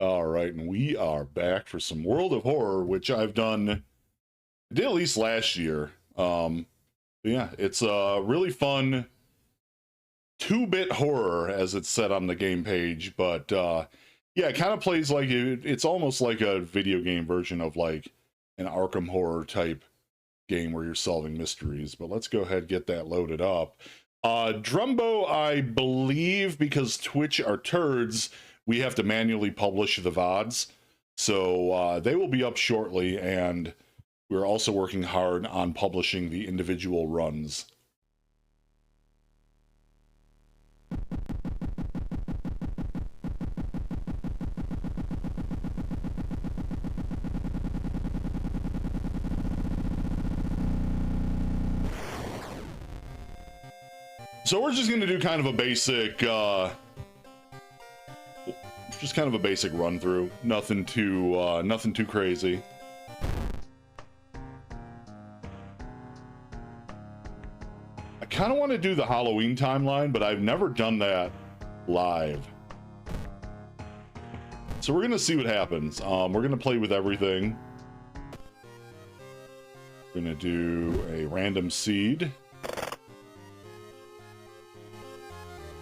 All right, and we are back for some World of Horror, which I did at least last year. Yeah, it's a really fun 2-bit horror, as it's said on the game page, but yeah, it kind of plays like it's almost like a video game version of like an Arkham Horror type game where you're solving mysteries. But let's go ahead and get that loaded up. Drumbo, I believe, because Twitch are turds, we have to manually publish the VODs. So they will be up shortly, and we're also working hard on publishing the individual runs. So we're just going to do kind of a basic, run through. Nothing too crazy. I kind of want to do the Halloween timeline, but I've never done that live. So we're going to see what happens. We're going to play with everything. We're going to do a random seed.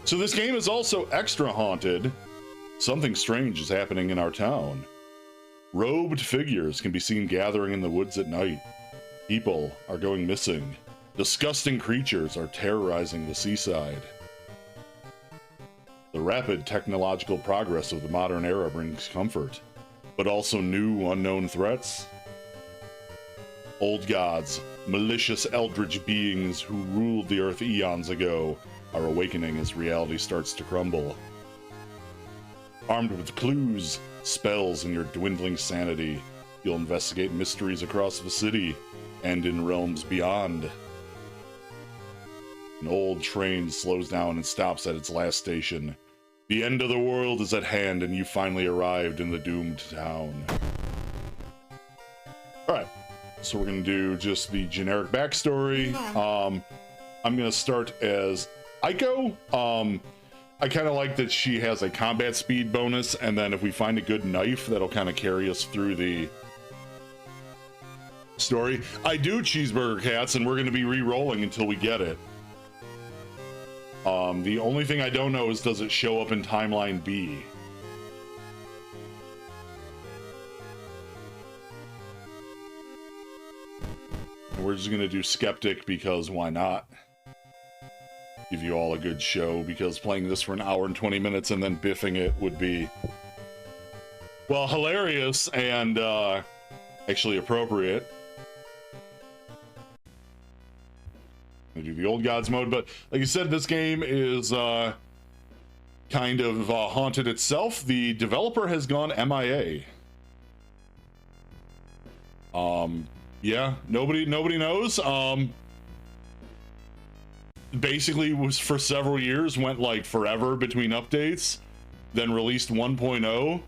So this game is also extra haunted. Something strange is happening in our town. Robed figures can be seen gathering in the woods at night. People are going missing. Disgusting creatures are terrorizing the seaside. The rapid technological progress of the modern era brings comfort, but also new unknown threats. Old gods, malicious eldritch beings who ruled the earth eons ago, are awakening as reality starts to crumble. Armed with clues, spells, and your dwindling sanity, you'll investigate mysteries across the city and in realms beyond. An old train slows down and stops at its last station. The end of the world is at hand, and you finally arrived in the doomed town. Alright, so we're gonna do just the generic backstory. I'm gonna start as Aiko. I kind of like that she has a combat speed bonus, and then if we find a good knife, that'll kind of carry us through the story. I do cheeseburger cats, and we're going to be re-rolling until we get it. The only thing I don't know is, does it show up in timeline B? And we're just going to do skeptic because why not? Give you all a good show, because playing this for an hour and 20 minutes and then biffing it would be, well, hilarious and actually appropriate. I do the old gods mode, but like you said, this game is kind of haunted itself. The developer has gone MIA. Yeah, nobody knows. Basically was for several years, went like forever between updates, then released 1.0,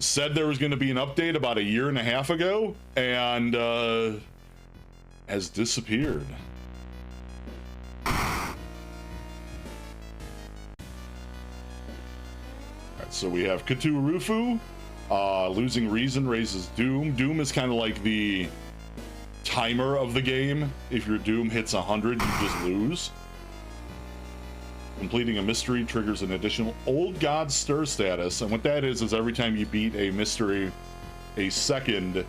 said there was going to be an update about a year and a half ago, and has disappeared. Alright, so we have Cthulhu. Losing reason raises doom. Doom is kind of like the timer of the game. If your doom hits 100, you just lose. Completing a mystery triggers an additional Old God Stir status, and what that is every time you beat a mystery a second,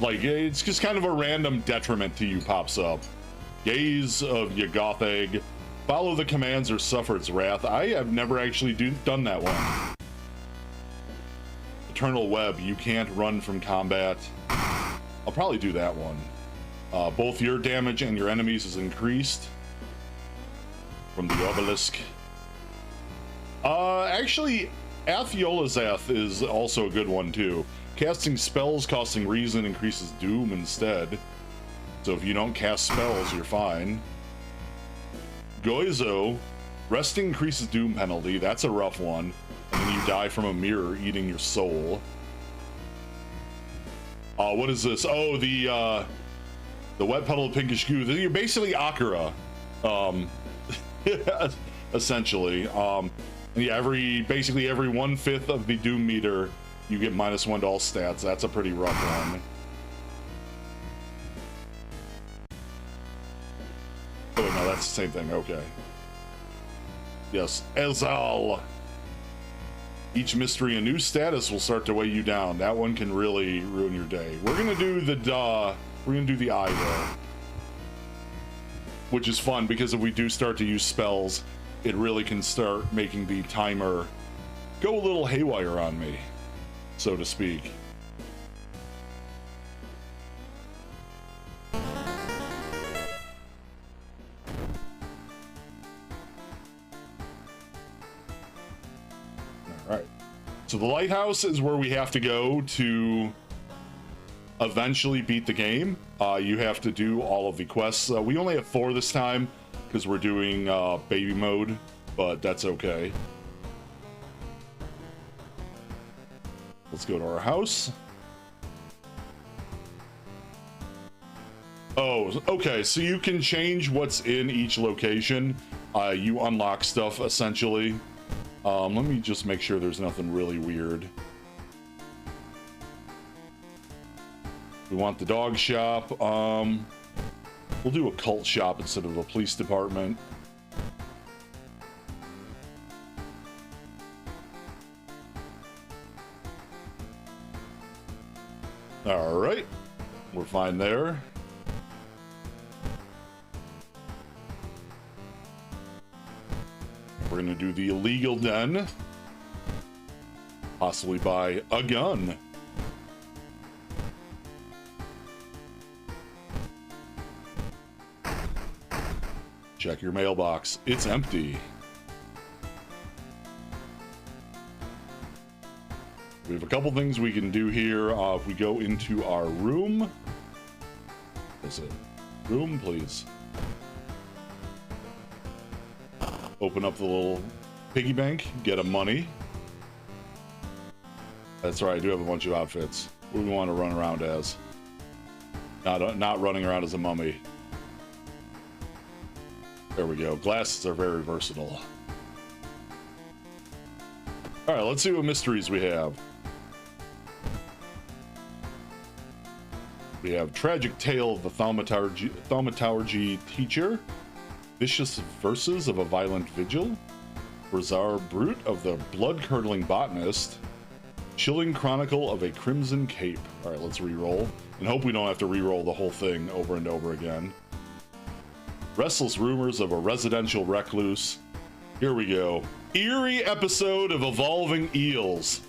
like, it's just kind of a random detriment to you pops up. Gaze of Ygothag. Follow the commands or suffer its wrath. I have never actually done that one. Eternal Web. You can't run from combat. I'll probably do that one. Both your damage and your enemies is increased from the obelisk. Actually, Athiolazath is also a good one too. Casting spells costing reason increases doom instead. So if you don't cast spells, you're fine. Goizo, resting increases doom penalty. That's a rough one. And then you die from a mirror eating your soul. What is this? Oh, the wet puddle of pinkish goo. You're basically Akira, essentially. And yeah, basically every 1/5 of the Doom meter, you get -1 to all stats. That's a pretty rough one. Oh, wait, no, that's the same thing. Okay. Yes, Ezal. Each mystery and new status will start to weigh you down. That one can really ruin your day. We're gonna do the eye though, which is fun because if we do start to use spells, it really can start making the timer go a little haywire on me, so to speak. So the lighthouse is where we have to go to eventually beat the game. You have to do all of the quests. We only have 4 this time because we're doing baby mode, but that's okay. Let's go to our house. Oh, okay, so you can change what's in each location. You unlock stuff, essentially. Let me just make sure there's nothing really weird. We want the dog shop. We'll do a cult shop instead of a police department. All right, we're fine there. We're gonna do the illegal den. Possibly buy a gun. Check your mailbox. It's empty. We have a couple things we can do here. If we go into our room. Is it? Room, please. Open up the little piggy bank, get a money. That's right, I do have a bunch of outfits. What do we want to run around as? Not running around as a mummy. There we go. Glasses are very versatile. All right, let's see what mysteries we have. We have Tragic Tale of the Thaumaturgy Teacher. Vicious Verses of a Violent Vigil, Bizarre Brute of the Blood-Curdling Botanist, Chilling Chronicle of a Crimson Cape. All right, let's re-roll, and hope we don't have to re-roll the whole thing over and over again. Restless Rumors of a Residential Recluse. Here we go. Eerie episode of Evolving Eels.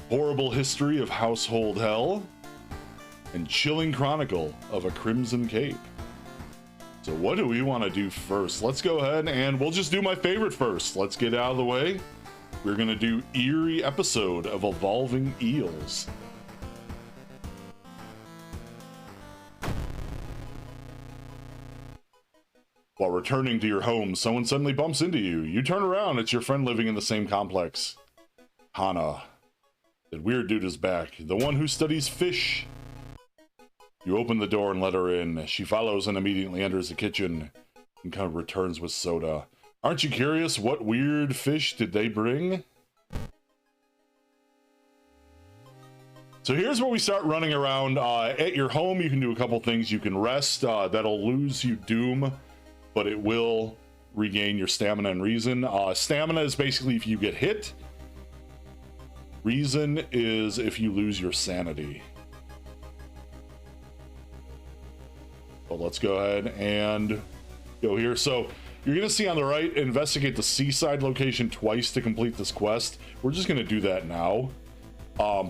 Horrible History of Household Hell, and Chilling Chronicle of a Crimson Cape. So what do we want to do first? Let's go ahead and we'll just do my favorite first. Let's get out of the way. We're going to do Eerie episode of Evolving Eels. While returning to your home, someone suddenly bumps into you. You turn around, it's your friend living in the same complex. Hana. That weird dude is back. The one who studies fish. You open the door and let her in. She follows and immediately enters the kitchen and kind of returns with soda. Aren't you curious? What weird fish did they bring? So here's where we start running around. At your home, you can do a couple things. You can rest. That'll lose you doom, but it will regain your stamina and reason. Stamina is basically if you get hit. Reason is if you lose your sanity. But let's go ahead and go here. So you're going to see on the right, investigate the seaside location twice to complete this quest. We're just going to do that now.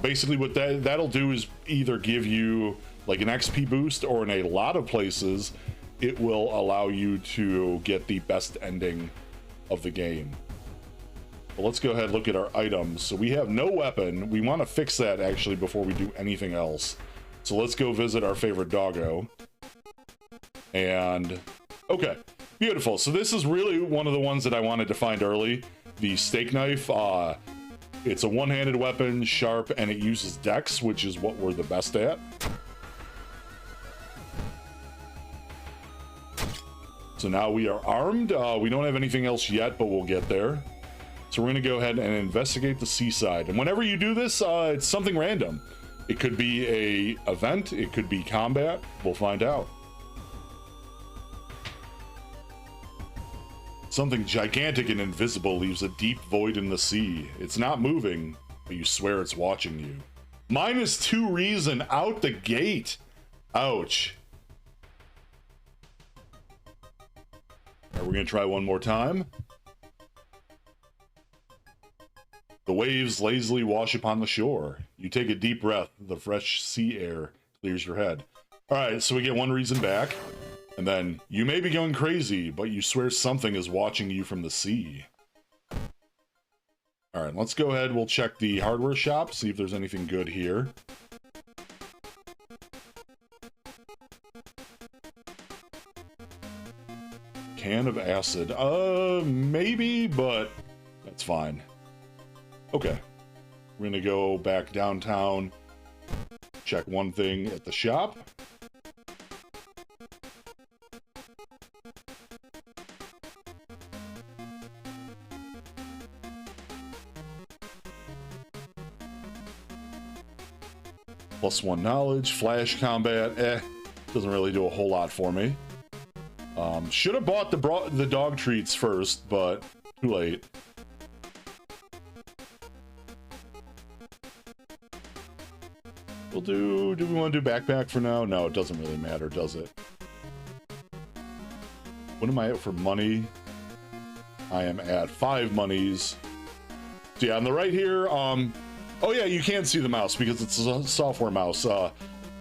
Basically what that'll do is either give you like an XP boost, or in a lot of places, it will allow you to get the best ending of the game. Well, let's go ahead and look at our items. So we have no weapon. We want to fix that actually before we do anything else. So let's go visit our favorite doggo. And okay, beautiful. So this is really one of the ones that I wanted to find early. The steak knife. It's a one-handed weapon, sharp, and it uses dex, which is what we're the best at. So now we are armed. We don't have anything else yet, but we'll get there. So we're going to go ahead and investigate the seaside. And whenever you do this, it's something random. It could be a event. It could be combat. We'll find out. Something gigantic and invisible leaves a deep void in the sea. It's not moving, but you swear it's watching you. -2 reason out the gate. Ouch. All right, we're going to try one more time. The waves lazily wash upon the shore. You take a deep breath. The fresh sea air clears your head. All right, so we get 1 reason back. And then, you may be going crazy, but you swear something is watching you from the sea. All right, let's go ahead. We'll check the hardware shop, see if there's anything good here. Can of acid. Maybe, but that's fine. Okay. We're gonna go back downtown, check one thing at the shop. +1 knowledge, flash combat, doesn't really do a whole lot for me. Should have bought the dog treats first, but too late. We'll do we want to do backpack for now? No, it doesn't really matter, does it? What am I at for money? I am at 5 monies. So yeah, on the right here, oh yeah, you can't see the mouse because it's a software mouse. So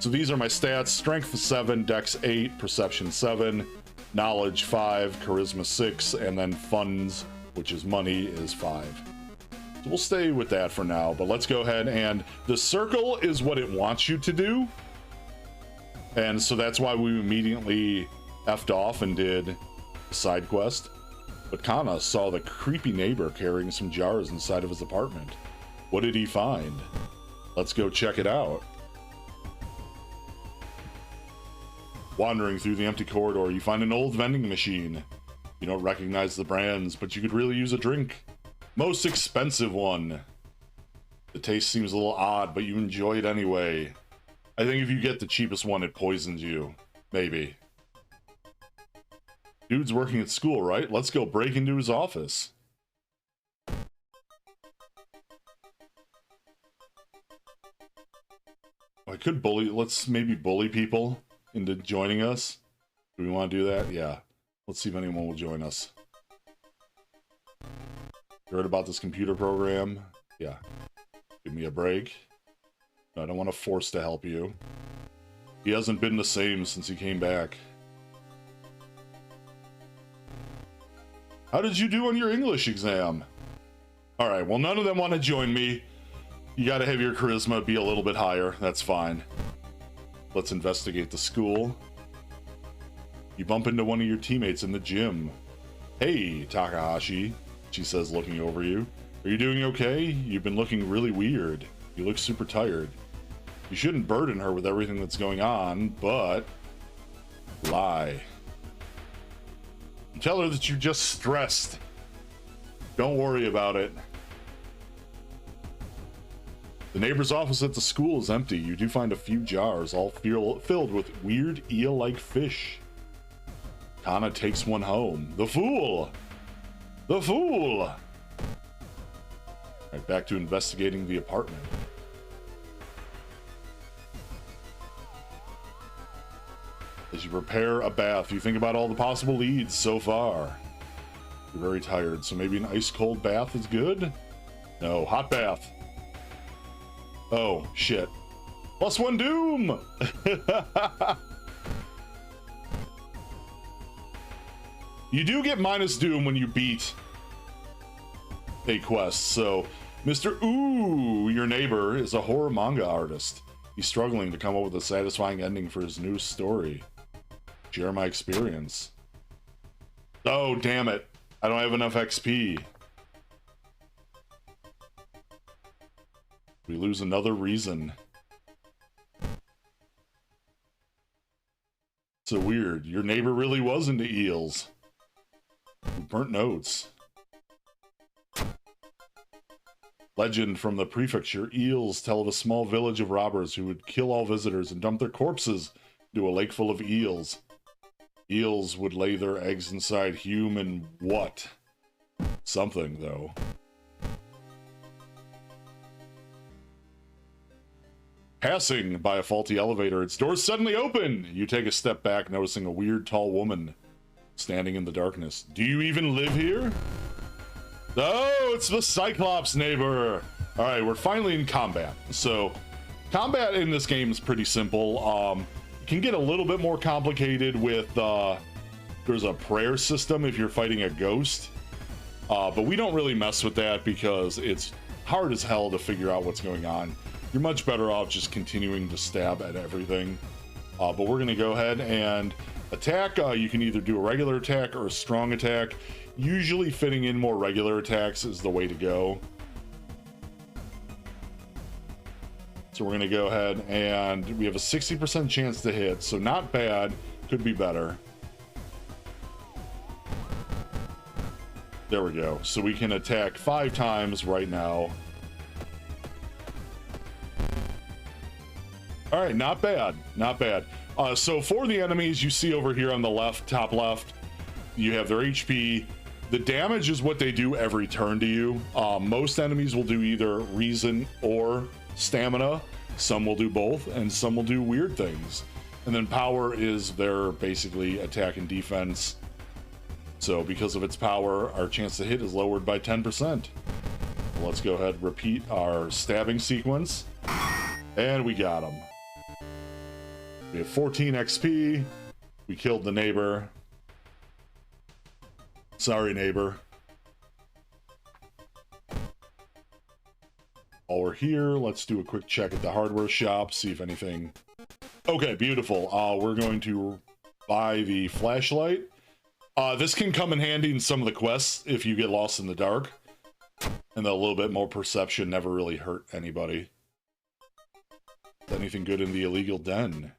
these are my stats: strength 7, dex 8, perception 7, knowledge 5, charisma 6, and then funds, which is money, is 5. So we'll stay with that for now, but let's go ahead, and the circle is what it wants you to do. And so that's why we immediately effed off and did the side quest. But Kana saw the creepy neighbor carrying some jars inside of his apartment. What did he find? Let's go check it out. Wandering through the empty corridor, you find an old vending machine. You don't recognize the brands, but you could really use a drink. Most expensive one. The taste seems a little odd, but you enjoy it anyway. I think if you get the cheapest one, it poisons you. Maybe. Dude's working at school, right? Let's go break into his office. I could bully, let's maybe bully people into joining us. Do we want to do that? Yeah. Let's see if anyone will join us. You heard about this computer program? Yeah. Give me a break. No, I don't want to force to help you. He hasn't been the same since he came back. How did you do on your English exam? Alright, well, none of them want to join me. You gotta have your charisma be a little bit higher. That's fine. Let's investigate the school. You bump into one of your teammates in the gym. Hey, Takahashi, she says, looking over you. Are you doing okay? You've been looking really weird. You look super tired. You shouldn't burden her with everything that's going on, but... lie. Tell her that you're just stressed. Don't worry about it. The neighbor's office at the school is empty. You do find a few jars, all filled with weird eel-like fish. Kana takes one home. The fool! The fool! Right, back to investigating the apartment. As you prepare a bath, you think about all the possible leads so far. You're very tired, so maybe an ice-cold bath is good? No, hot bath. Oh, shit. +1 doom! You do get minus doom when you beat a quest, so Mr. Ooh, your neighbor, is a horror manga artist. He's struggling to come up with a satisfying ending for his new story. Share my experience. Oh, damn it. I don't have enough XP. We lose another reason. So weird. Your neighbor really was into eels. Burnt notes. Legend from the prefecture. Eels tell of a small village of robbers who would kill all visitors and dump their corpses into a lake full of eels. Eels would lay their eggs inside human what? Something, though. Passing by a faulty elevator, its doors suddenly open. You take a step back, noticing a weird tall woman standing in the darkness. Do you even live here? Oh, it's the Cyclops neighbor. All right, we're finally in combat. So combat in this game is pretty simple. It can get a little bit more complicated with there's a prayer system if you're fighting a ghost, but we don't really mess with that because it's hard as hell to figure out what's going on. You're much better off just continuing to stab at everything. But we're gonna go ahead and attack. You can either do a regular attack or a strong attack. Usually fitting in more regular attacks is the way to go. So we're gonna go ahead and we have a 60% chance to hit, so not bad, could be better. There we go. So we can attack 5 times right now. All right, not bad, not bad. So for the enemies you see over here on the left, top left, you have their HP. The damage is what they do every turn to you. Most enemies will do either reason or stamina. Some will do both, and some will do weird things. And then power is their basically attack and defense. So because of its power, our chance to hit is lowered by 10%. Let's go ahead and repeat our stabbing sequence. And we got him. We have 14 XP. We killed the neighbor. Sorry, neighbor. While we're here, let's do a quick check at the hardware shop, see if anything... Okay, beautiful. We're going to buy the flashlight. This can come in handy in some of the quests if you get lost in the dark. And a little bit more perception never really hurt anybody. Anything good in the illegal den?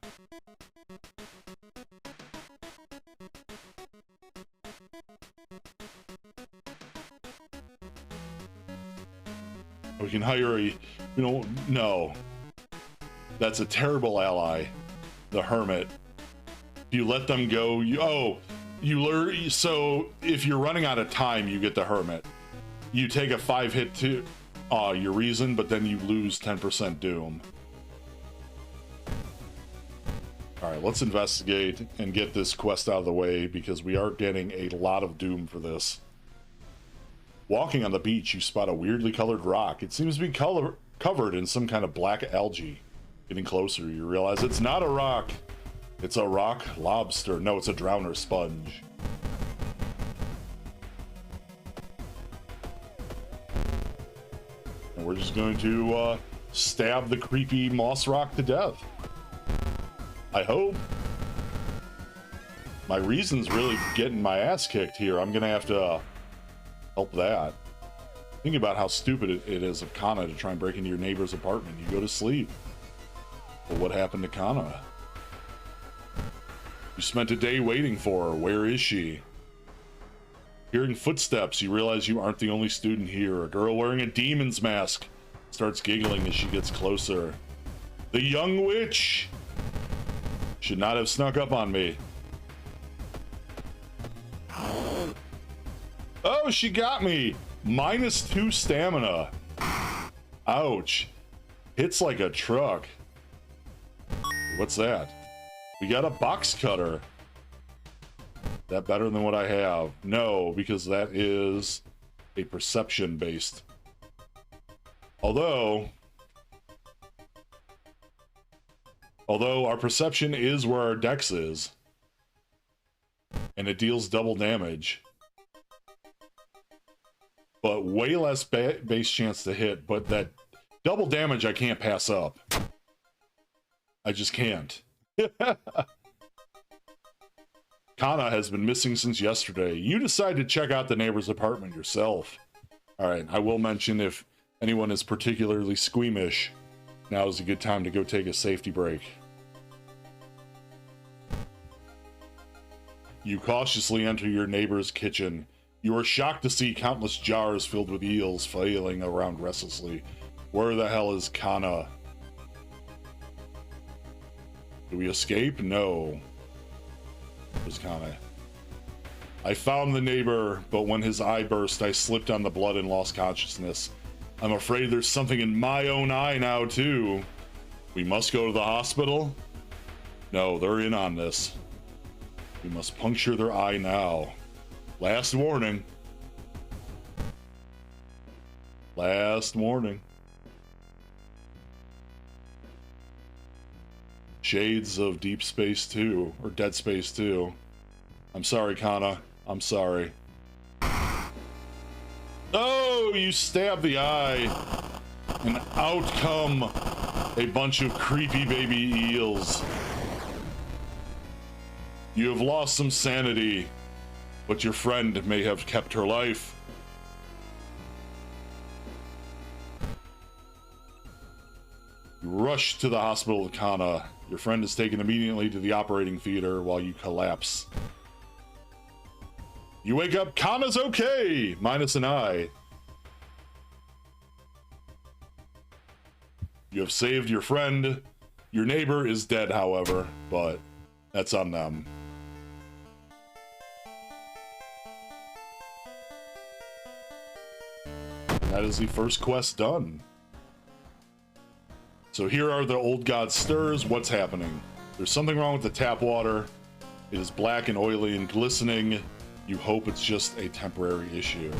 We can hire a, no. That's a terrible ally. The hermit. You let them go, you learn, so if you're running out of time, you get the hermit. You take a 5-hit to your reason, but then you lose 10% doom. All right, let's investigate and get this quest out of the way because we are getting a lot of doom for this. Walking on the beach, you spot a weirdly colored rock. It seems to be covered in some kind of black algae. Getting closer, you realize it's not a rock. It's a rock lobster. No, it's a drowner sponge. And we're just going to stab the creepy moss rock to death. I hope. My reason's really getting my ass kicked here. I'm gonna have to help that. Think about how stupid it is of Kana to try and break into your neighbor's apartment. You go to sleep. But what happened to Kana? You spent a day waiting for her. Where is she? Hearing footsteps, you realize you aren't the only student here. A girl wearing a demon's mask starts giggling as she gets closer. The young witch! Should not have snuck up on me. Oh, she got me! -2 stamina. Ouch. Hits like a truck. What's that? We got a box cutter. Is that better than what I have? No, because that is a perception based. Although our perception is where our dex is. And it deals double damage. But way less base chance to hit, but that double damage I can't pass up. I just can't. Kana has been missing since yesterday. You decide to check out the neighbor's apartment yourself. Alright, I will mention if anyone is particularly squeamish, now is a good time to go take a safety break. You cautiously enter your neighbor's kitchen. You are shocked to see countless jars filled with eels flailing around restlessly. Where the hell is Kana? Do we escape? No. Where's Kana? I found the neighbor, but when his eye burst, I slipped on the blood and lost consciousness. I'm afraid there's something in my own eye now, too. We must go to the hospital? No, they're in on this. We must puncture their eye now. Last warning. Last warning. Shades of Deep Space 2, or Dead Space 2. I'm sorry, Kana. I'm sorry. Oh, you stab the eye, and out come a bunch of creepy baby eels. You have lost some sanity, but your friend may have kept her life. You rush to the hospital with Kana. Your friend is taken immediately to the operating theater while you collapse. You wake up, Kana's okay, minus an eye. You have saved your friend. Your neighbor is dead, however, but that's on them. That is the first quest done. So here are the old god stirs. What's happening? There's something wrong with the tap water. It is black and oily and glistening. You hope it's just a temporary issue.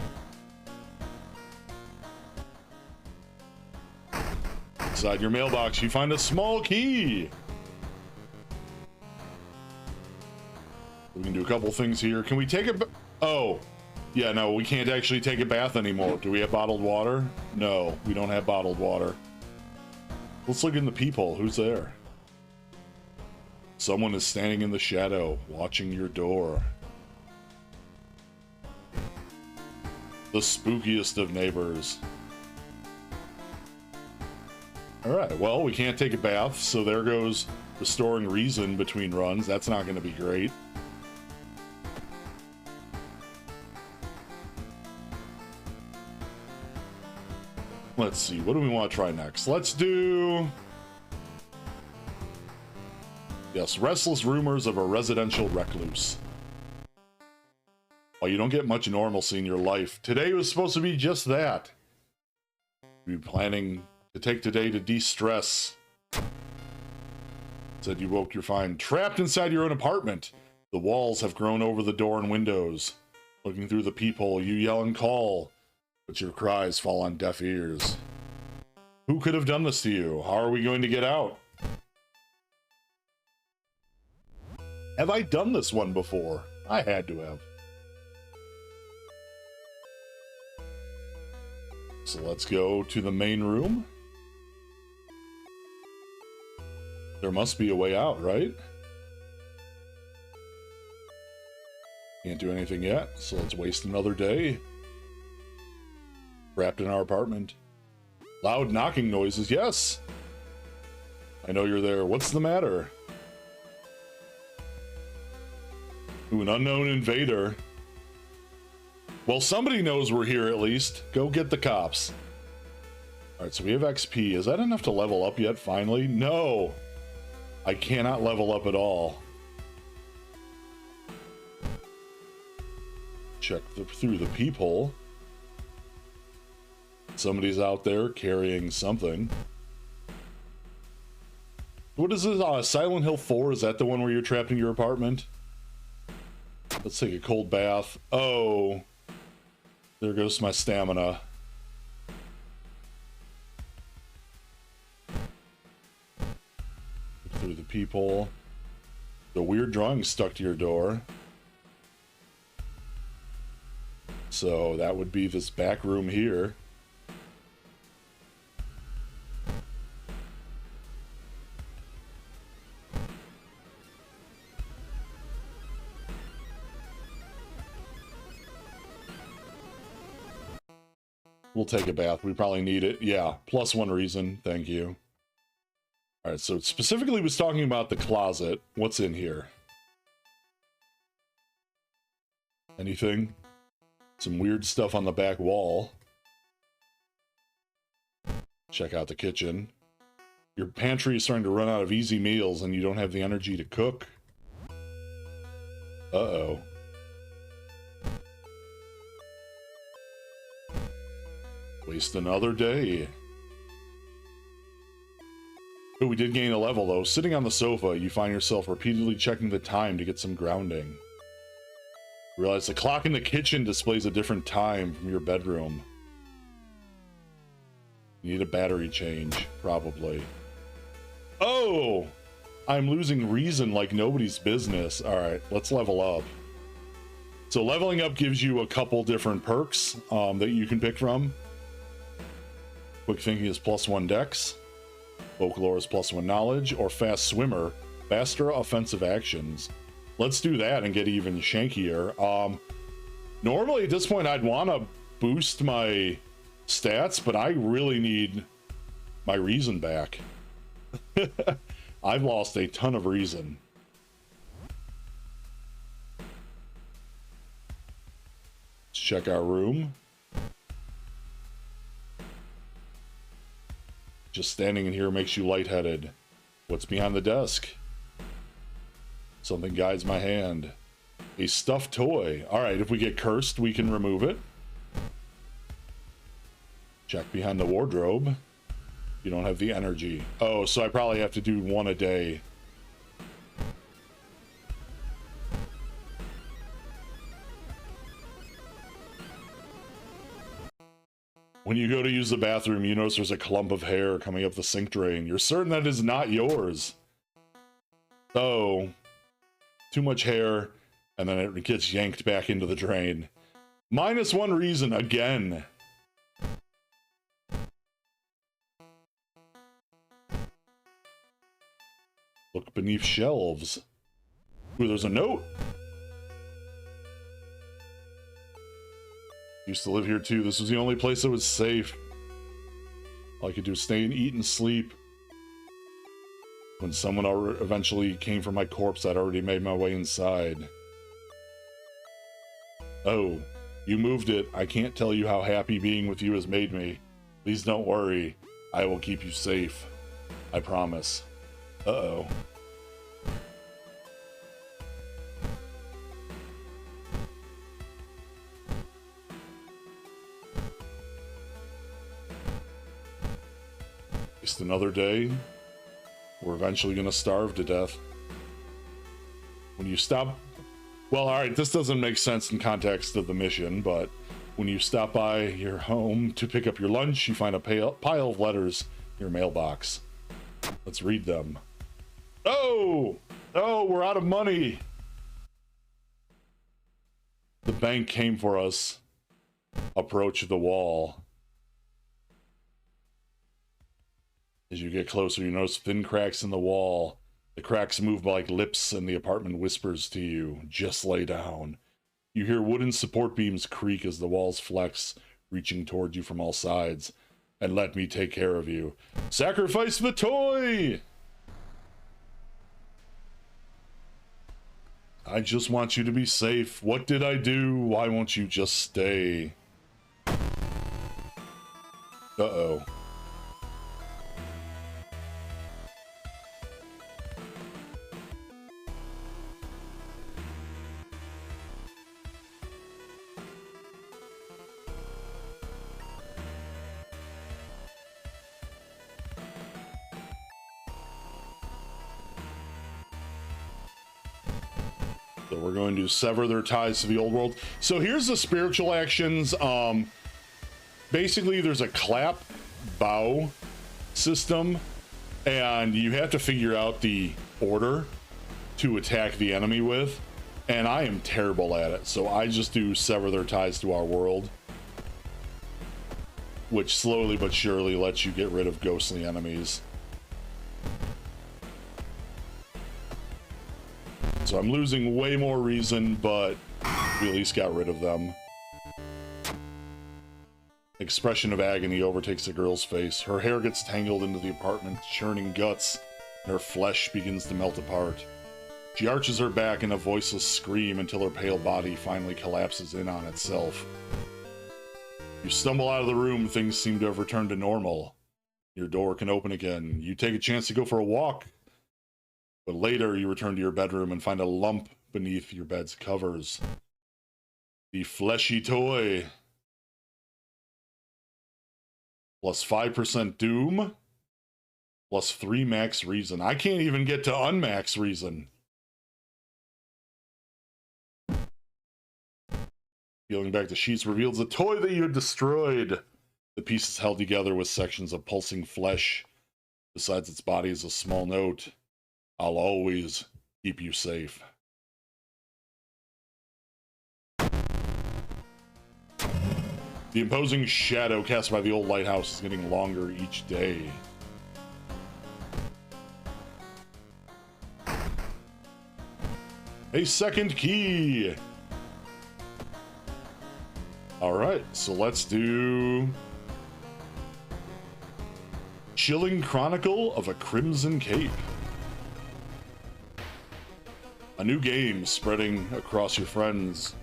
Inside your mailbox, you find a small key. We can do a couple things here. Can we take a... Oh. Yeah, no, we can't actually take a bath anymore. Do we have bottled water? No, we don't have bottled water. Let's look in the peephole. Who's there? Someone is standing in the shadow, watching your door. The spookiest of neighbors. Alright, well, we can't take a bath, so there goes restoring reason between runs. That's not going to be great. Let's see, what do we want to try next? Let's do... Yes, restless rumors of a residential recluse. Well, you don't get much normalcy in your life. Today was supposed to be just that. You've been planning to take today to de-stress. Said you woke your find trapped inside your own apartment. The walls have grown over the door and windows. Looking through the peephole, you yell and call, but your cries fall on deaf ears. Who could have done this to you? How are we going to get out? Have I done this one before? I had to have. So let's go to the main room. There must be a way out, right? Can't do anything yet, so let's waste another day. Trapped in our apartment. Loud knocking noises, yes! I know you're there. What's the matter? Ooh, an unknown invader. Well, somebody knows we're here at least. Go get the cops. Alright, so we have XP. Is that enough to level up yet, finally? No! I cannot level up at all. Check through the peephole. Somebody's out there carrying something. What is this? Silent Hill 4? Is that the one where you're trapped in your apartment? Let's take a cold bath. Oh. There goes my stamina. Through the peephole. The weird drawing stuck to your door. So that would be this back room here. We'll take a bath. We probably need it. Yeah, +1 reason. Thank you. All right, so it specifically was talking about the closet. What's in here? Anything? Some weird stuff on the back wall. Check out the kitchen. Your pantry is starting to run out of easy meals and you don't have the energy to cook. Uh-oh. Waste another day. Oh, we did gain a level though. Sitting on the sofa, you find yourself repeatedly checking the time to get some grounding. Realize the clock in the kitchen displays a different time from your bedroom. You need a battery change, probably. Oh! I'm losing reason like nobody's business. Alright, let's level up. So leveling up gives you a couple different perks that you can pick from. Quick thinking is +1 dex. Folklore is +1 knowledge. Or fast swimmer, faster offensive actions. Let's do that and get even shankier. Normally at this point I'd want to boost my stats, but I really need my reason back. I've lost a ton of reason. Let's check our room. Just standing in here makes you lightheaded. What's behind the desk? Something guides my hand. A stuffed toy. Alright, if we get cursed, we can remove it. Check behind the wardrobe. You don't have the energy. Oh, so I probably have to do one a day. When you go to use the bathroom, you notice there's a clump of hair coming up the sink drain. You're certain that is not yours. Oh, too much hair, and then it gets yanked back into the drain. -1 reason again. Look beneath shelves. Ooh, there's a note. Used to live here too. This was the only place that was safe. All I could do was stay and eat and sleep. When someone eventually came for my corpse, I'd already made my way inside. Oh, you moved it. I can't tell you how happy being with you has made me. Please don't worry. I will keep you safe. I promise. Uh-oh. Just another day. We're eventually gonna starve to death. When you stop... Well, alright, this doesn't make sense in context of the mission, but when you stop by your home to pick up your lunch, you find a pile of letters in your mailbox. Let's read them. Oh! Oh, we're out of money! The bank came for us. Approach the wall. As you get closer, you notice thin cracks in the wall. The cracks move like lips, and the apartment whispers to you, just lay down. You hear wooden support beams creak as the walls flex, reaching toward you from all sides. And let me take care of you. Sacrifice the toy! I just want you to be safe. What did I do? Why won't you just stay? Uh-oh. So we're going to sever their ties to the old world. So here's the spiritual actions. Basically, there's a clap bow system, and you have to figure out the order to attack the enemy with. And I am terrible at it, so I just do sever their ties to our world, which slowly but surely lets you get rid of ghostly enemies. So I'm losing way more reason, but we at least got rid of them. Expression of agony overtakes the girl's face. Her hair gets tangled into the apartment, churning guts, and her flesh begins to melt apart. She arches her back in a voiceless scream until her pale body finally collapses in on itself. You stumble out of the room, things seem to have returned to normal. Your door can open again. You take a chance to go for a walk. But later, you return to your bedroom and find a lump beneath your bed's covers. The fleshy toy. Plus 5% doom. Plus 3 max reason. I can't even get to unmax reason. Peeling back the sheets reveals a toy that you had destroyed. The pieces held together with sections of pulsing flesh. Besides its body is a small note. I'll always keep you safe. The imposing shadow cast by the old lighthouse is getting longer each day. A second key! Alright, so let's do... Chilling Chronicle of a Crimson Cape. A new game spreading across your friends,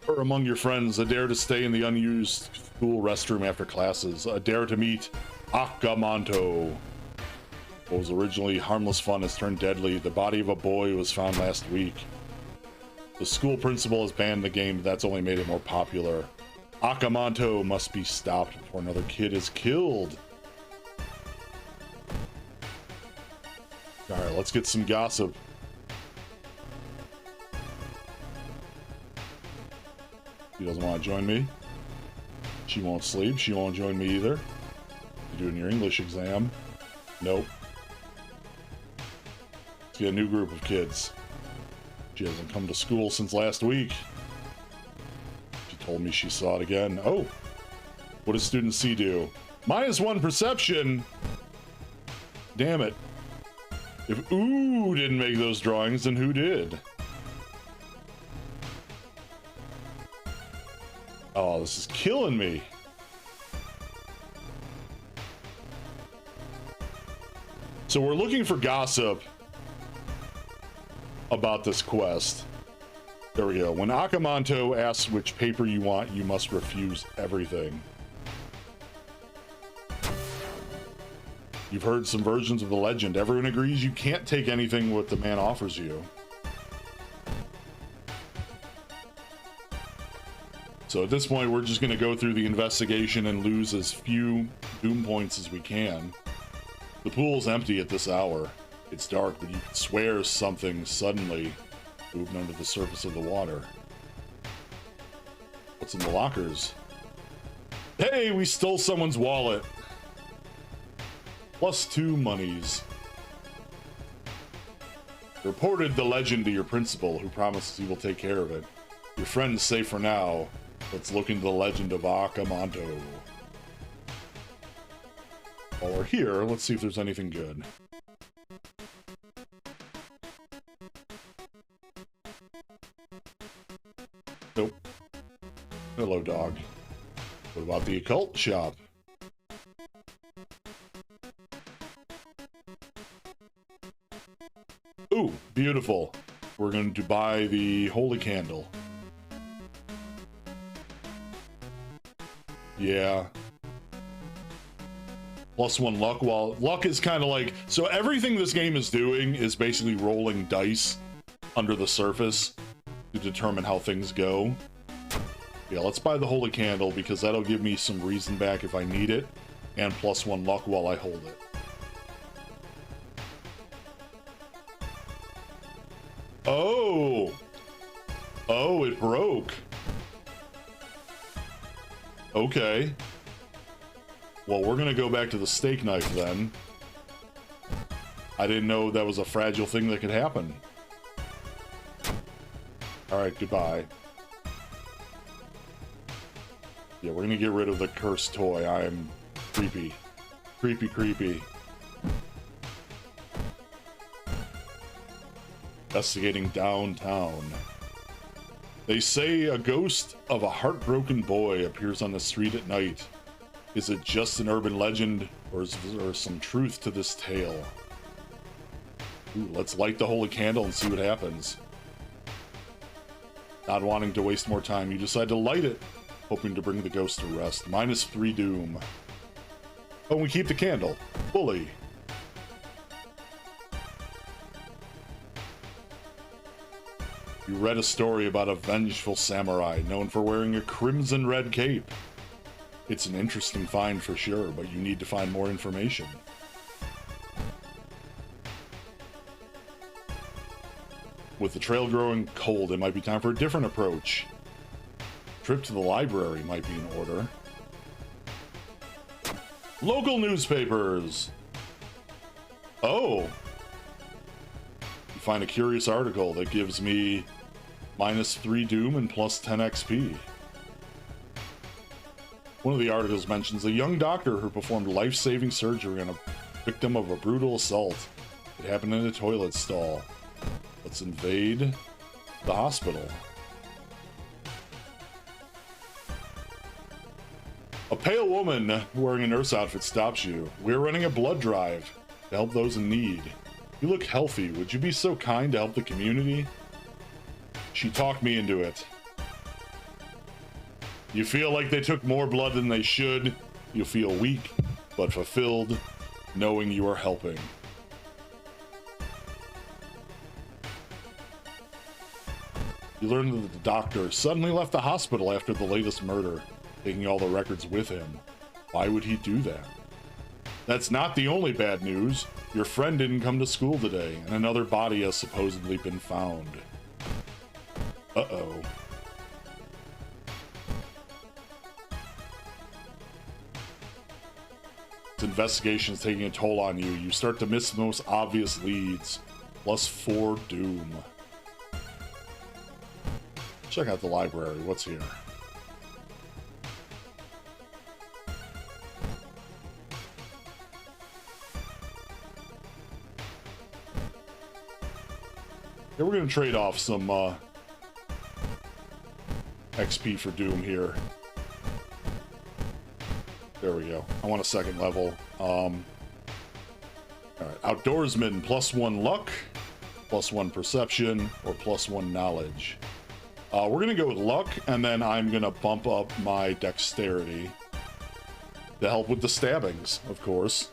or among your friends. A dare to stay in the unused school restroom after classes. A dare to meet Akamanto. What was originally harmless fun has turned deadly. The body of a boy was found last week. The school principal has banned the game, but that's only made it more popular. Akamanto must be stopped before another kid is killed. Alright, let's get some gossip. She doesn't want to join me. She won't sleep. She won't join me either. You're doing your English exam. Nope. Let's get a new group of kids. She hasn't come to school since last week. She told me she saw it again. Oh! What does student C do? -1 perception! Damn it. If Ooh didn't make those drawings, then who did? Oh, this is killing me. So we're looking for gossip about this quest. There we go. When Akamanto asks which paper you want, you must refuse everything. You've heard some versions of the legend. Everyone agrees you can't take anything what the man offers you. So at this point, we're just going to go through the investigation and lose as few doom points as we can. The pool's empty at this hour. It's dark, but you can swear something suddenly moved under the surface of the water. What's in the lockers? Hey, we stole someone's wallet. +2 monies. Reported the legend to your principal, who promises he will take care of it. Your friend's safe for now. Let's look into the legend of Akamanto. While we're here, let's see if there's anything good. Nope. Hello, dog. What about the occult shop? Ooh, beautiful. We're going to buy the holy candle. Yeah. +1 luck. Well, luck is kind of like... So everything this game is doing is basically rolling dice under the surface to determine how things go. Yeah, let's buy the holy candle because that'll give me some reason back if I need it. And +1 luck while I hold it. Oh! Oh, it broke. Okay. Well, we're gonna go back to the steak knife then. I didn't know that was a fragile thing that could happen. Alright, goodbye. Yeah, we're gonna get rid of the cursed toy. I am creepy. Creepy, creepy. Investigating downtown. They say a ghost of a heartbroken boy appears on the street at night. Is it just an urban legend, or is there some truth to this tale? Ooh, let's light the holy candle and see what happens. Not wanting to waste more time, you decide to light it, hoping to bring the ghost to rest. -3 doom. Oh, we keep the candle. Fully. You read a story about a vengeful samurai known for wearing a crimson red cape. It's an interesting find for sure, but you need to find more information. With the trail growing cold, it might be time for a different approach. Trip to the library might be in order. Local newspapers! Oh! You find a curious article that gives me -3 doom and +10 XP. One of the articles mentions a young doctor who performed life-saving surgery on a victim of a brutal assault. It happened in a toilet stall. Let's invade the hospital. A pale woman wearing a nurse outfit stops you. We're running a blood drive to help those in need. You look healthy. Would you be so kind to help the community? She talked me into it. You feel like they took more blood than they should. You feel weak, but fulfilled, knowing you are helping. You learn that the doctor suddenly left the hospital after the latest murder, taking all the records with him. Why would he do that? That's not the only bad news. Your friend didn't come to school today, and another body has supposedly been found. Uh-oh. This investigation is taking a toll on you. You start to miss the most obvious leads. +4 doom. Check out the library. What's here? Yeah, we're gonna trade off some XP for doom here. There we go. I want a second level. All right, outdoorsman, +1 luck, +1 perception, or +1 knowledge. We're gonna go with luck, and then I'm gonna bump up my dexterity to help with the stabbings, of course.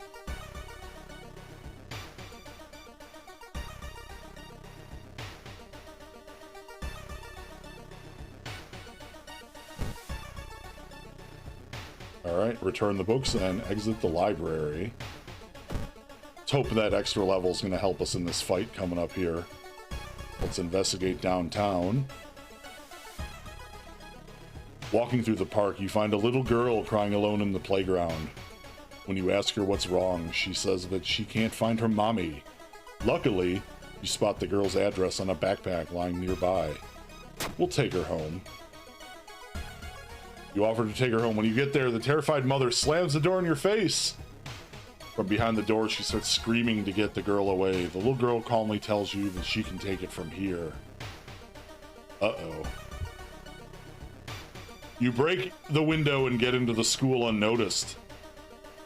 Alright, return the books and exit the library. Let's hope that extra level is going to help us in this fight coming up here. Let's investigate downtown. Walking through the park, you find a little girl crying alone in the playground. When you ask her what's wrong, she says that she can't find her mommy. Luckily, you spot the girl's address on a backpack lying nearby. We'll take her home. You offer to take her home. When you get there, the terrified mother slams the door in your face. From behind the door, she starts screaming to get the girl away. The little girl calmly tells you that she can take it from here. Uh-oh. You break the window and get into the school unnoticed.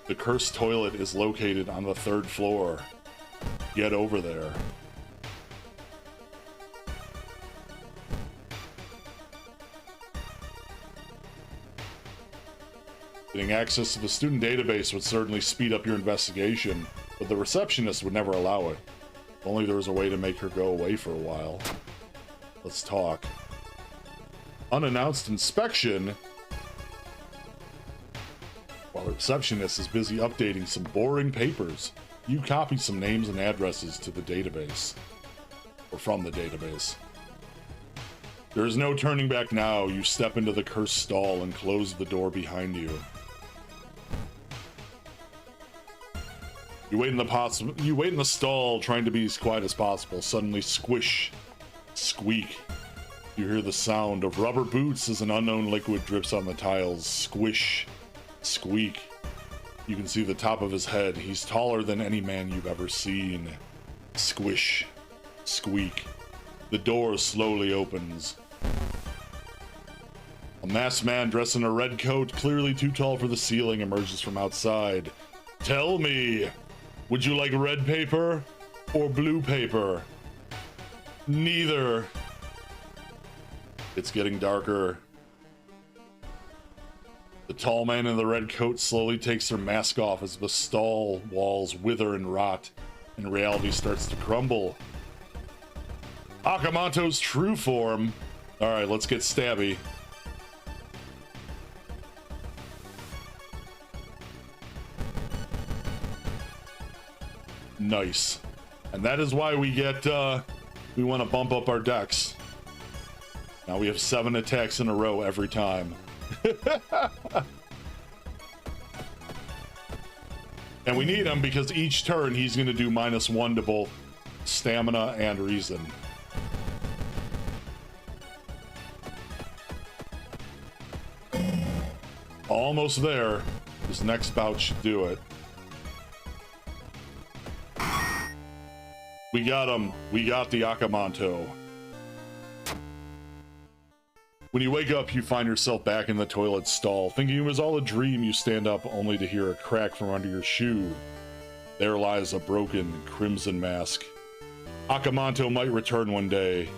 The cursed toilet is located on the 3rd floor. Get over there. Getting access to the student database would certainly speed up your investigation, but the receptionist would never allow it. If only there was a way to make her go away for a while. Let's talk. Unannounced inspection. While the receptionist is busy updating some boring papers, you copy some names and addresses to the database. Or from the database. There is no turning back now. You step into the cursed stall and close the door behind you. You wait in the stall, trying to be as quiet as possible. Suddenly, squish, squeak. You hear the sound of rubber boots as an unknown liquid drips on the tiles. Squish, squeak. You can see the top of his head. He's taller than any man you've ever seen. Squish, squeak. The door slowly opens. A masked man dressed in a red coat, clearly too tall for the ceiling, emerges from outside. Tell me, would you like red paper or blue paper? Neither. It's getting darker. The tall man in the red coat slowly takes their mask off as the stall walls wither and rot, and reality starts to crumble. Akamanto's true form. Alright, let's get stabby. Nice. And that is why we get, we want to bump up our dex. Now we have 7 attacks in a row every time. And we need him because each turn he's going to do -1 to both stamina and reason. Almost there. This next bout should do it. We got him. We got the Akamanto. When you wake up, you find yourself back in the toilet stall. Thinking it was all a dream, you stand up only to hear a crack from under your shoe. There lies a broken crimson mask. Akamanto might return one day,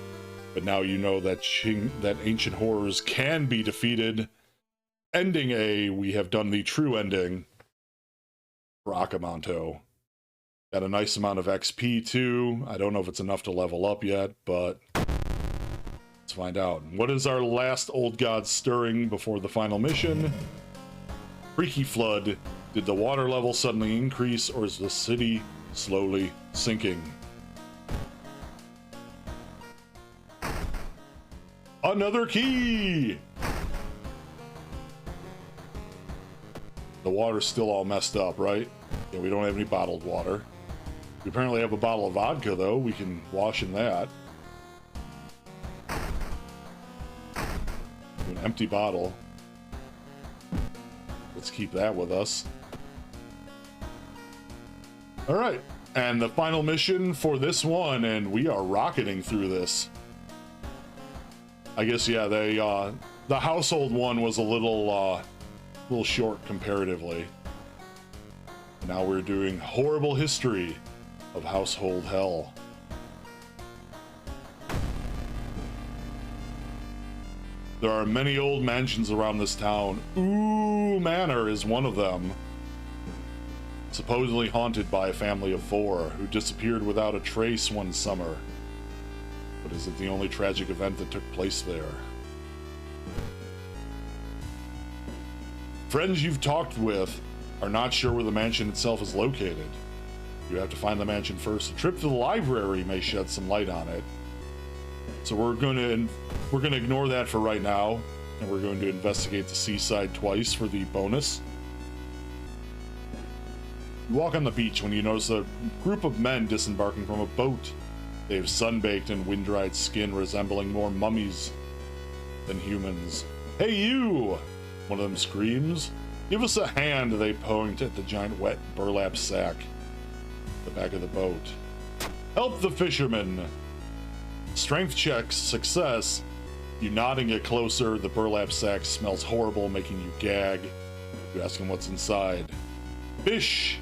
but now you know that ancient horrors can be defeated. Ending A, we have done the true ending for Akamanto. Got a nice amount of XP too. I don't know if it's enough to level up yet, but let's find out. What is our last old god stirring before the final mission? Freaky flood. Did the water level suddenly increase, or is the city slowly sinking? Another key! The water's still all messed up, right? Yeah, we don't have any bottled water. We apparently have a bottle of vodka, though. We can wash in that. An empty bottle. Let's keep that with us. Alright, and the final mission for this one, and we are rocketing through this. I guess, yeah, the household one was a little short comparatively. Now we're doing horrible history of household hell. There are many old mansions around this town. Ooh Manor is one of them. Supposedly haunted by a family of 4 who disappeared without a trace one summer. But is it the only tragic event that took place there? Friends you've talked with are not sure where the mansion itself is located. You have to find the mansion first. A trip to the library may shed some light on it. So we're gonna ignore that for right now, and we're going to investigate the seaside twice for the bonus. You walk on the beach when you notice a group of men disembarking from a boat. They have sun-baked and wind-dried skin resembling more mummies than humans. Hey you! One of them screams. Give us a hand, they point at the giant wet burlap sack at the back of the boat. Help the fisherman! Strength checks, success. You nod and get closer. The burlap sack smells horrible, making you gag. You ask him what's inside. Fish!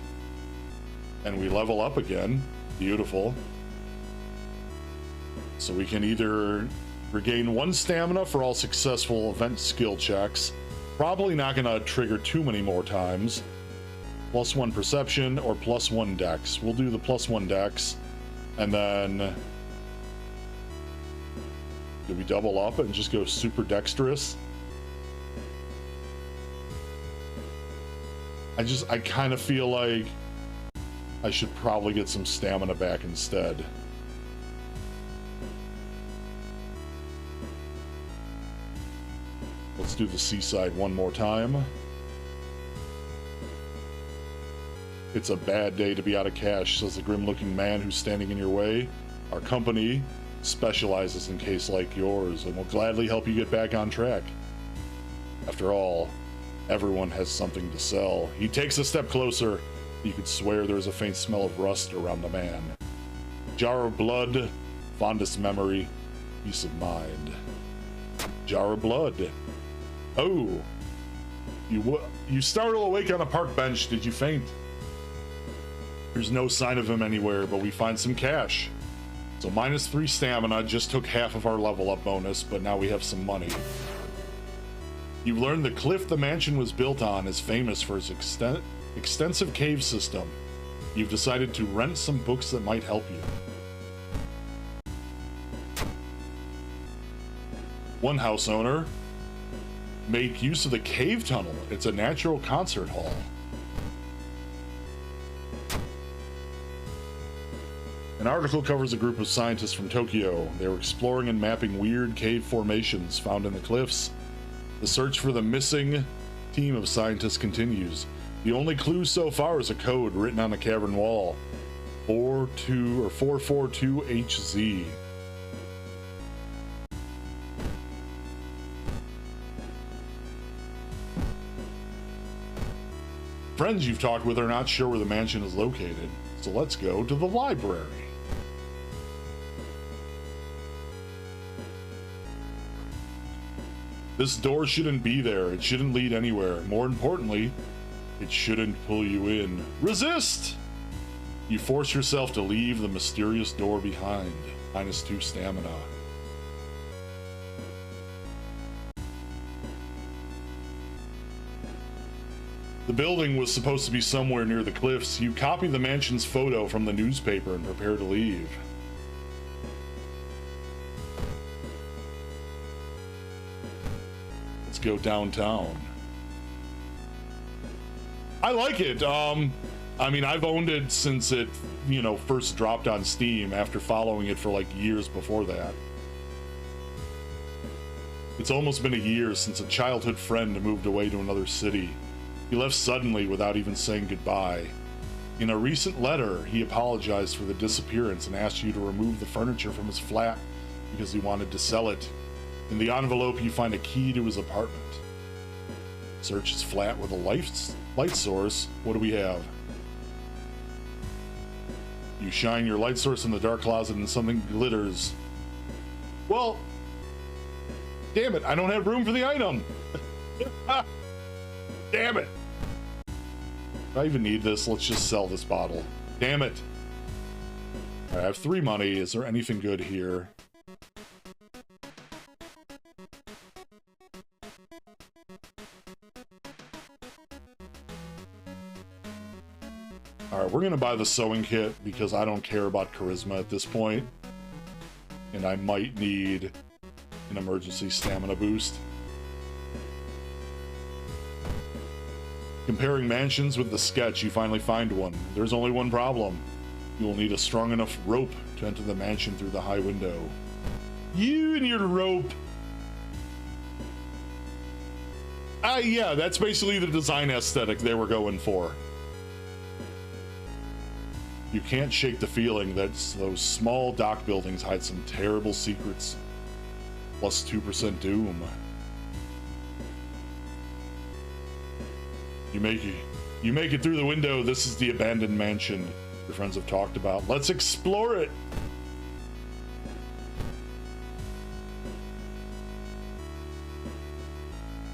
And we level up again. Beautiful. So we can either regain 1 stamina for all successful event skill checks. Probably not gonna trigger too many more times. +1 perception or +1 dex. We'll do the +1 dex. And then do we double up and just go super dexterous? I kind of feel like I should probably get some stamina back instead. Let's do the seaside one more time. It's a bad day to be out of cash, says the grim-looking man who's standing in your way. Our company specializes in cases like yours and will gladly help you get back on track. After all, everyone has something to sell. He takes a step closer. You could swear there's a faint smell of rust around the man. Jar of blood, fondest memory, peace of mind. Jar of blood. Oh, you startle awake on a park bench. Did you faint? There's no sign of him anywhere, but we find some cash. So -3 stamina, just took half of our level up bonus, but now we have some money. You've learned the cliff the mansion was built on is famous for its extensive cave system. You've decided to rent some books that might help you. One house owner, make use of the cave tunnel. It's a natural concert hall. An article covers a group of scientists from Tokyo. They were exploring and mapping weird cave formations found in the cliffs. The search for the missing team of scientists continues. The only clue so far is a code written on the cavern wall. 442HZ. Friends you've talked with are not sure where the mansion is located, so let's go to the library. This door shouldn't be there. It shouldn't lead anywhere. More importantly, it shouldn't pull you in. Resist! You force yourself to leave the mysterious door behind. -2 stamina. The building was supposed to be somewhere near the cliffs. You copy the mansion's photo from the newspaper and prepare to leave. Let's go downtown. I like it. I mean, I've owned it since it, you know, first dropped on Steam after following it for like years before that. It's almost been a year since a childhood friend moved away to another city. He left suddenly without even saying goodbye. In a recent letter, he apologized for the disappearance and asked you to remove the furniture from his flat because he wanted to sell it. In the envelope, you find a key to his apartment. Search his flat with a light source. What do we have? You shine your light source in the dark closet and something glitters. Well, damn it, I don't have room for the item. Damn it. Do I even need this? Let's just sell this bottle. Damn it. All right, I have 3 money. Is there anything good here? All right, we're gonna buy the sewing kit because I don't care about charisma at this point. And I might need an emergency stamina boost. Comparing mansions with the sketch, you finally find one. There's only one problem. You will need a strong enough rope to enter the mansion through the high window. You and your rope. Yeah, that's basically the design aesthetic they were going for. You can't shake the feeling that those small dock buildings hide some terrible secrets. Plus 2% doom. You make it through the window. This is the abandoned mansion your friends have talked about. Let's explore it.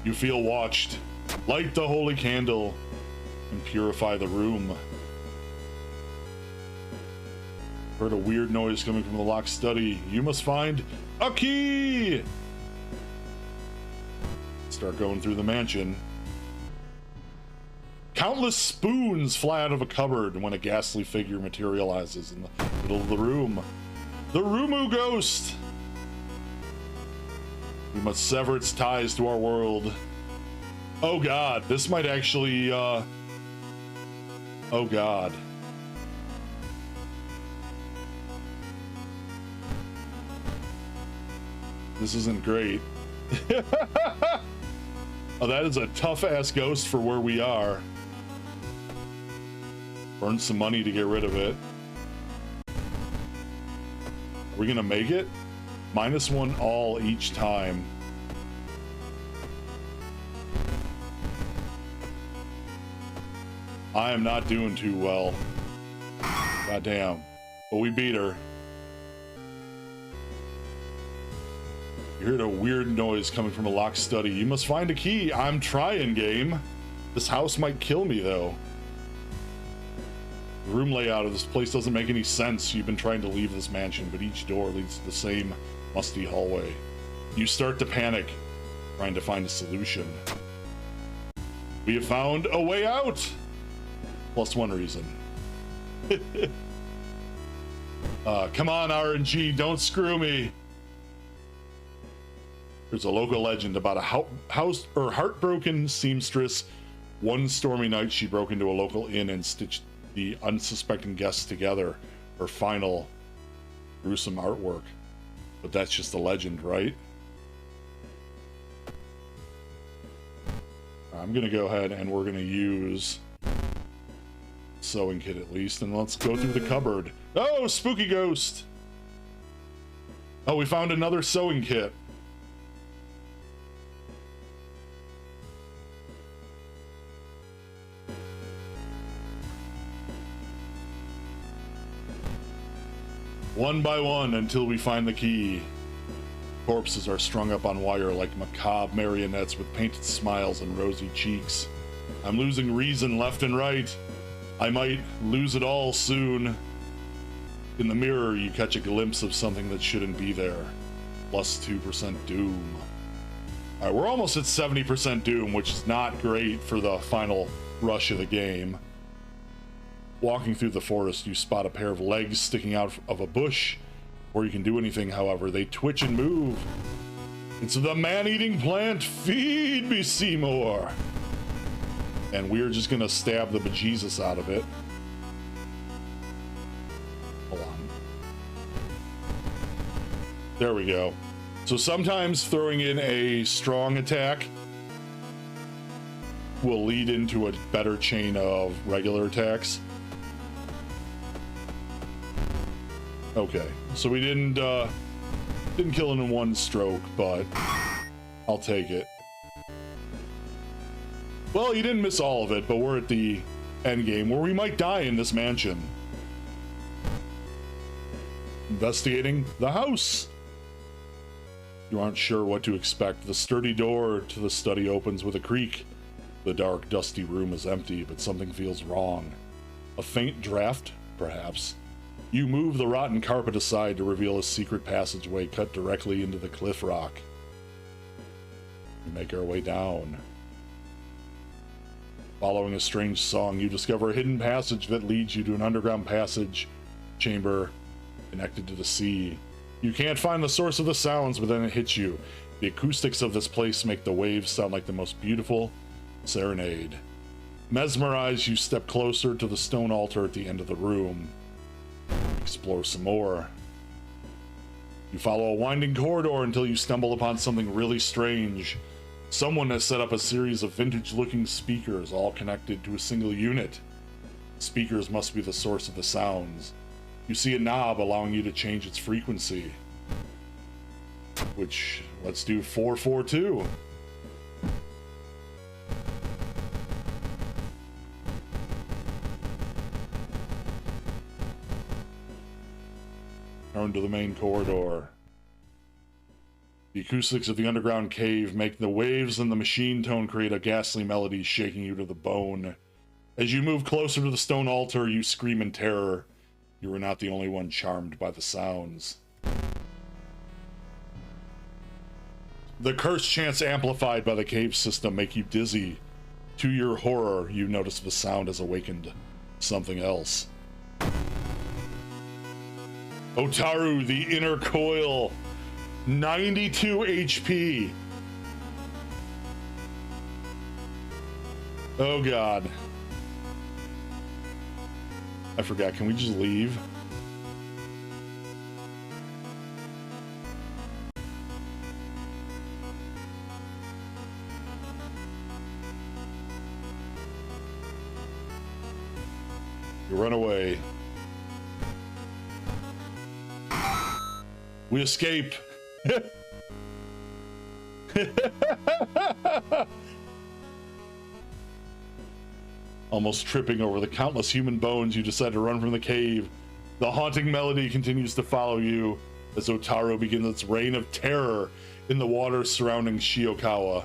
You feel watched. Light the holy candle and purify the room. Heard a weird noise coming from the locked study. You must find a key. Start going through the mansion. Countless spoons fly out of a cupboard when a ghastly figure materializes in the middle of the room. The Rumu ghost! We must sever its ties to our world. Oh god, this might actually, oh god. This isn't great. Oh, that is a tough-ass ghost for where we are. Burn some money to get rid of it. Are we gonna make it? -1 all each time. I am not doing too well. God damn. But we beat her. You heard a weird noise coming from a locked study. You must find a key. I'm trying, game. This house might kill me, though. The room layout of this place doesn't make any sense. You've been trying to leave this mansion, but each door leads to the same musty hallway. You start to panic, trying to find a solution. We have found a way out! Plus one reason. Come on, RNG, don't screw me. There's a local legend about a heartbroken seamstress. One stormy night, she broke into a local inn and stitched the unsuspecting guests together. Her final gruesome artwork. But that's just a legend, right? I'm gonna go ahead and we're gonna use sewing kit at least, and let's go through the cupboard. Oh, spooky ghost! Oh, we found another sewing kit. One by one until we find the key. Corpses are strung up on wire like macabre marionettes with painted smiles and rosy cheeks. I'm losing reason left and right. I might lose it all soon. In the mirror, you catch a glimpse of something that shouldn't be there. Plus 2% doom. Alright, we're almost at 70% doom, which is not great for the final rush of the game. Walking through the forest, you spot a pair of legs sticking out of a bush. Before you can do anything, however, they twitch and move. It's the man-eating plant. Feed me, Seymour. And we're just gonna stab the bejesus out of it. Hold on. There we go. So sometimes throwing in a strong attack will lead into a better chain of regular attacks. Okay, so we didn't kill him in one stroke, but I'll take it. Well, you didn't miss all of it, but we're at the end game where we might die in this mansion. Investigating the house. You aren't sure what to expect. The sturdy door to the study opens with a creak. The dark, dusty room is empty, but something feels wrong. A faint draft, perhaps. You move the rotten carpet aside to reveal a secret passageway cut directly into the cliff rock. We make our way down. Following a strange song, you discover a hidden passage that leads you to an underground passage chamber connected to the sea. You can't find the source of the sounds, but then it hits you. The acoustics of this place make the waves sound like the most beautiful serenade. Mesmerized, you step closer to the stone altar at the end of the room. Explore some more. You follow a winding corridor until you stumble upon something really strange. Someone has set up a series of vintage-looking speakers, all connected to a single unit. Speakers must be the source of the sounds. You see a knob allowing you to change its frequency. Which, let's do 442. Turn to the main corridor. The acoustics of the underground cave make the waves and the machine tone create a ghastly melody shaking you to the bone. As you move closer to the stone altar, you scream in terror. You are not the only one charmed by the sounds. The curse chants amplified by the cave system make you dizzy. To your horror, you notice the sound has awakened something else. Otaru, the inner coil. 92 HP. Oh god. I forgot, can we just leave? You run away. We escape. Almost tripping over the countless human bones, you decide to run from the cave. The haunting melody continues to follow you as Otaru begins its reign of terror in the waters surrounding Shiokawa.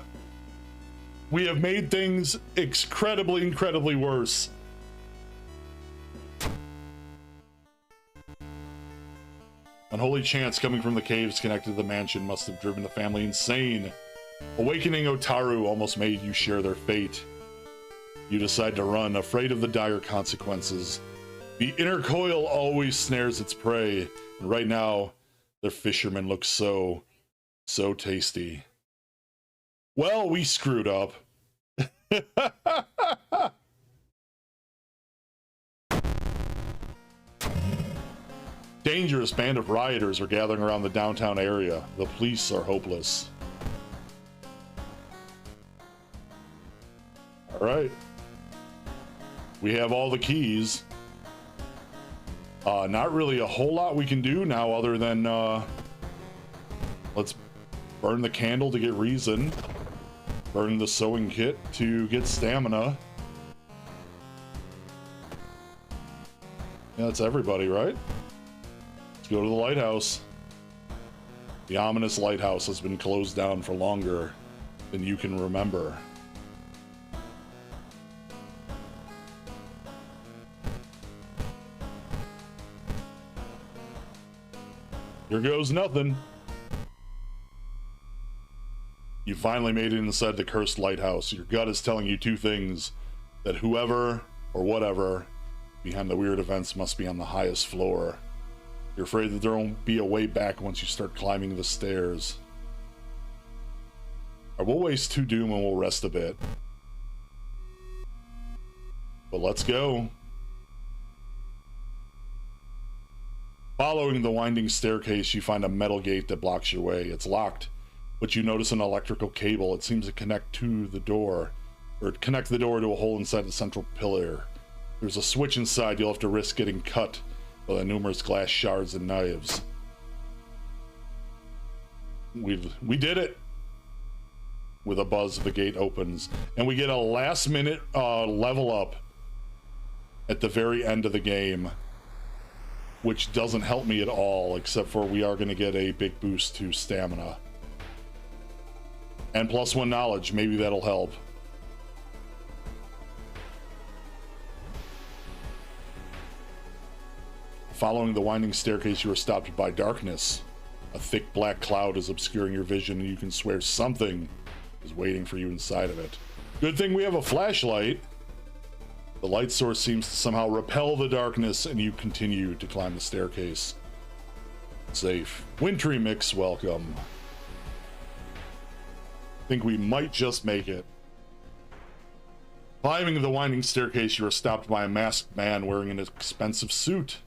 We have made things incredibly worse. Unholy chants coming from the caves connected to the mansion must have driven the family insane. Awakening Otaru almost made you share their fate. You decide to run, afraid of the dire consequences. The inner coil always snares its prey, and right now, the fisherman looks so tasty. Well, we screwed up. Dangerous band of rioters are gathering around the downtown area. The police are hopeless. All right. We have all the keys. Not really a whole lot we can do now other than let's burn the candle to get reason. Burn the sewing kit to get stamina. Yeah, that's everybody, right? Let's go to the lighthouse. The ominous lighthouse has been closed down for longer than you can remember. Here goes nothing. You finally made it inside the cursed lighthouse. Your gut is telling you two things: that whoever or whatever behind the weird events must be on the highest floor. You're afraid that there won't be a way back once you start climbing the stairs. Or we'll waste 2 doom and we'll rest a bit. But let's go. Following the winding staircase, you find a metal gate that blocks your way. It's locked, but you notice an electrical cable. It seems to connect to the door, or connect the door to a hole inside the central pillar. There's a switch inside. You'll have to risk getting cut by the numerous glass shards and knives. We did it! With a buzz, the gate opens, and we get a last-minute level up at the very end of the game, which doesn't help me at all, except for we are going to get a big boost to stamina. And +1 knowledge, maybe that'll help. Following the winding staircase, you are stopped by darkness. A thick black cloud is obscuring your vision, and you can swear something is waiting for you inside of it. Good thing we have a flashlight. The light source seems to somehow repel the darkness, and you continue to climb the staircase. Safe. Wintry Mix, welcome. Think we might just make it. Climbing the winding staircase, you are stopped by a masked man wearing an expensive suit.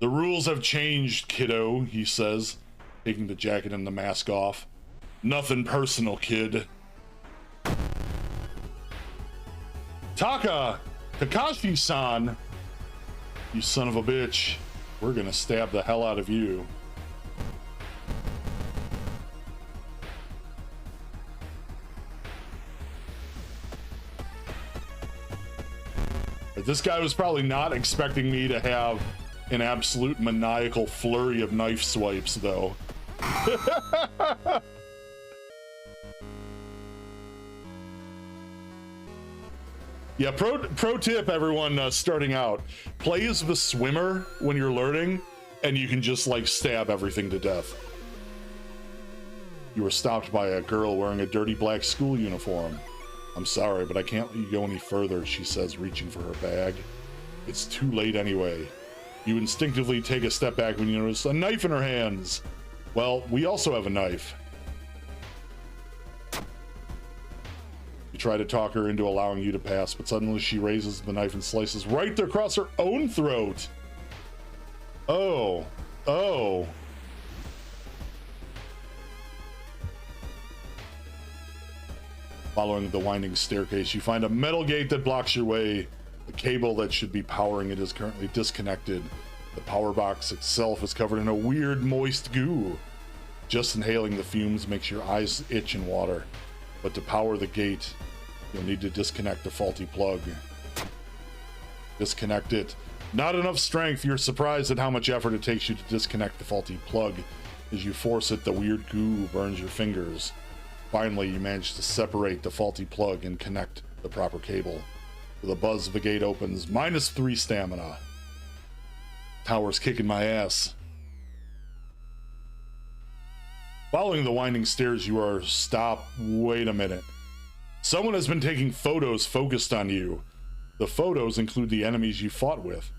The rules have changed, kiddo, he says, taking the jacket and the mask off. Nothing personal, kid. Kakashi-san! You son of a bitch. We're gonna stab the hell out of you. This guy was probably not expecting me to have an absolute maniacal flurry of knife swipes, though. Yeah, pro tip, everyone starting out. Play as the swimmer when you're learning, and you can just, like, stab everything to death. You were stopped by a girl wearing a dirty black school uniform. I'm sorry, but I can't let you go any further, she says, reaching for her bag. It's too late anyway. You instinctively take a step back when you notice a knife in her hands. Well, we also have a knife. You try to talk her into allowing you to pass, but suddenly she raises the knife and slices right across her own throat. Oh. Oh. Following the winding staircase, you find a metal gate that blocks your way. The cable that should be powering it is currently disconnected. The power box itself is covered in a weird, moist goo. Just inhaling the fumes makes your eyes itch and water. But to power the gate, you'll need to disconnect the faulty plug. Disconnect it. Not enough strength. You're surprised at how much effort it takes you to disconnect the faulty plug. As you force it, the weird goo burns your fingers. Finally, you manage to separate the faulty plug and connect the proper cable. With a buzz, the gate opens. -3 stamina. Tower's kicking my ass. Following the winding stairs, you are stopped. Wait a minute. Someone has been taking photos focused on you. The photos include the enemies you fought with.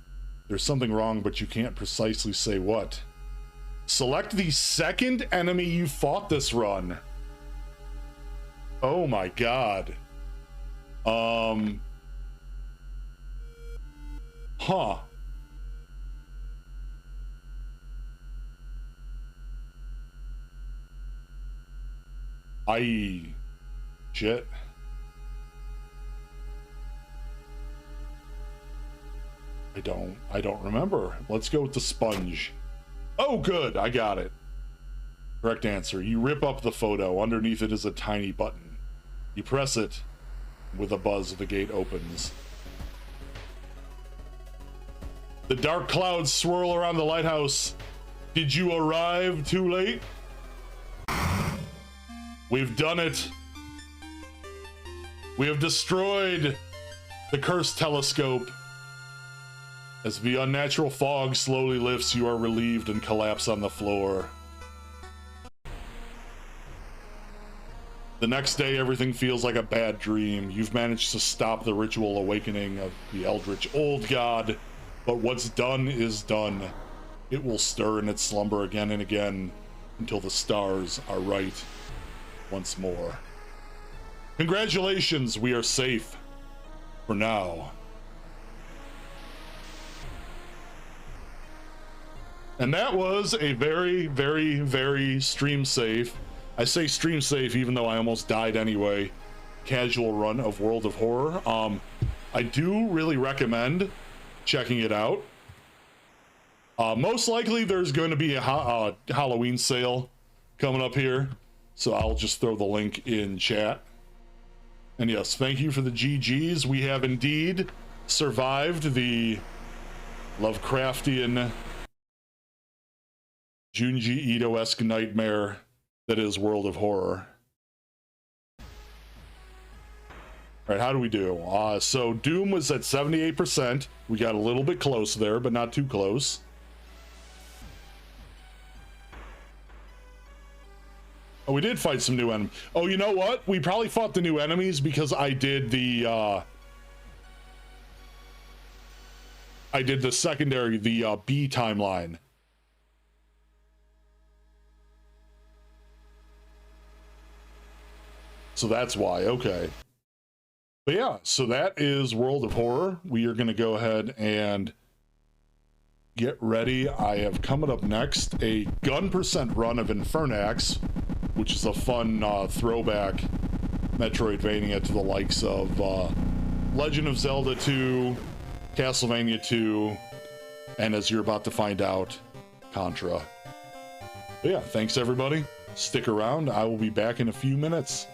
There's something wrong, but you can't precisely say what. Select the second enemy you fought this run. Oh my god. Huh. Shit. I don't remember. Let's go with the sponge. Oh, good. I got it. Correct answer. You rip up the photo. Underneath it is a tiny button. You press it. With a buzz, the gate opens. The dark clouds swirl around the lighthouse. Did you arrive too late? We've done it. We have destroyed the cursed telescope. As the unnatural fog slowly lifts, you are relieved and collapse on the floor. The next day, everything feels like a bad dream. You've managed to stop the ritual awakening of the eldritch old god, but what's done is done. It will stir in its slumber again and again until the stars are right once more. Congratulations, we are safe for now. And that was a very, very, very stream safe. I say stream safe even though I almost died anyway. Casual run of World of Horror. I do really recommend checking it out. Most likely there's going to be a Halloween sale coming up here, so I'll just throw the link in chat. And yes, thank you for the GGs. We have indeed survived the Lovecraftian Junji Ito-esque nightmare that is World of Horror. All right, how do we do? So Doom was at 78%. We got a little bit close there, but not too close. Oh, we did fight some new enemies. Oh, you know what? We probably fought the new enemies because I did the secondary, the B timeline. So that's why, okay. But yeah, so that is World of Horror. We are gonna go ahead and get ready. I have coming up next a gun percent run of Infernax, which is a fun throwback Metroidvania to the likes of Legend of Zelda 2, Castlevania 2, and as you're about to find out, Contra. But yeah, thanks everybody. Stick around. I will be back in a few minutes.